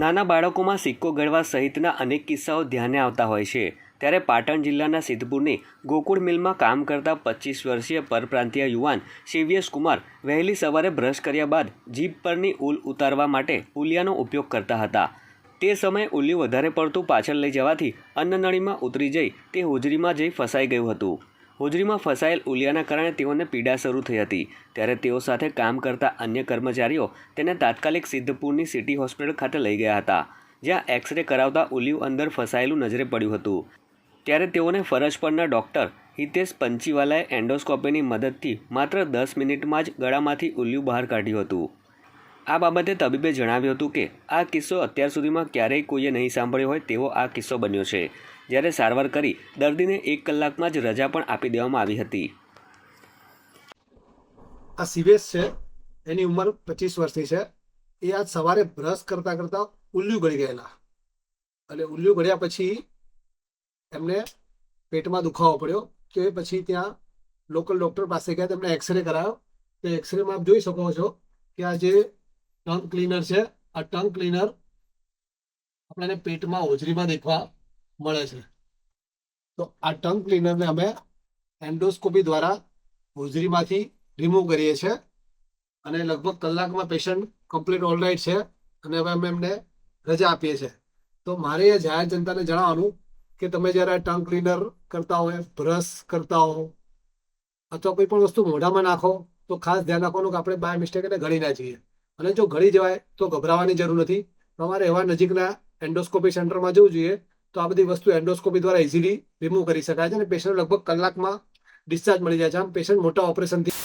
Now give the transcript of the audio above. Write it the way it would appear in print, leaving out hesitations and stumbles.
નાના બાળકોમાં સિક્કો ગળવા સહિતના અનેક કિસ્સાઓ ધ્યાને આવતા હોય છે। ત્યારે પાટણ જિલ્લાના સિદ્ધપુરની ગોકુળ મિલમાં કામ કરતા 25 વર્ષીય પરપ્રાંતીય યુવાન શિવ્યેશ કુમાર વહેલી સવારે બ્રશ કર્યા બાદ જીભ પરની ઊલ ઉતારવા માટે ઉલિયાનો ઉપયોગ કરતા હતા। તે સમયે ઉલિયું વધારે પડતું પાછળ લઈ જવાથી અન્નનળીમાં ઉતરી જઈ તે હોજરીમાં જઈ ફસાઈ ગયું હતું। હોજરીમાં ફસાયેલ ઉલિયાના કારણે તેઓને પીડા શરૂ થઈ હતી। ત્યારે તેઓ સાથે કામ કરતા અન્ય કર્મચારીઓ તેને તાત્કાલિક સિદ્ધપુરની સિટી હોસ્પિટલ ખાતે લઈ ગયા હતા, જ્યાં એક્સરે કરાવતા ઉલિયું અંદર ફસાયેલું નજરે પડ્યું હતું। ત્યારે તેઓને ફરજ પરના ડૉક્ટર હિતેશ પંચીવાલાએ એન્ડોસ્કોપીની મદદથી માત્ર 10 મિનિટમાં જ ગળામાંથી ઉલિયું બહાર કાઢ્યું હતું। આ બાબતે તબીબે જણાવ્યું હતું કે આ કિસ્સો અત્યાર સુધીમાં ક્યારેય કોઈએ નહીં સાંભળ્યો હોય તેવો આ કિસ્સો બન્યો છે, જ્યારે સારવાર કરી દર્દીને 1 કલાકમાં જ રજા પણ આપી દેવામાં આવી હતી। આ શિવેશ છે, એની ઉંમર 25 વર્ષની છે। એ આજ સવારે બ્રશ કરતા કરતા ઉલ્લું ગળી ગયેલા અને ઉલ્લું ગળ્યા પછી એમને પેટમાં દુખાવો પડ્યો। તો એ પછી ત્યાં લોકલ ડૉક્ટર પાસે ગયા, તેમને એક્સરે કરાવ્યો। તો એક્સરેમાં આપ જોઈ શકો છો કે આ જે ટંગ ક્લીનર છે, આ ટંગ ક્લીનર આપણને પેટમાં હોજરીમાં દેખવા મળે છે। તો આ ટંગ ક્લીનરને અમે એન્ડોસ્કોપી દ્વારા હોજરીમાંથી રિમૂવ કરીએ છીએ અને લગભગ કલાકમાં પેશન્ટ કમ્પ્લીટ ઓલરાઇટ છે અને હવે અમે એમને રજા આપીએ છીએ। તો મારે એ જાહેર જનતાને જણાવવાનું કે તમે જ્યારે ટંગ ક્લીનર કરતા હોય, બ્રશ કરતા હો અથવા કોઈ પણ વસ્તુ મોઢામાં નાખો તો ખાસ ધ્યાન રાખવાનું કે આપણે બાય મિસ્ટેક એને ગળી ના જઈએ। અને જો ગળી જવાય તો ગભરાવાની જરૂર નથી। તમારે એવા નજીકના એન્ડોસ્કોપી સેન્ટરમાં જવું જોઈએ। તો આ બધી વસ્તુ એન્ડોસ્કોપી દ્વારા ઇઝીલી રિમૂવ કરી શકાય છે અને પેશન્ટ લગભગ કલાકમાં ડિસ્ચાર્જ મળી જાય છે। આમ પેશન્ટ મોટા ઓપરેશનથી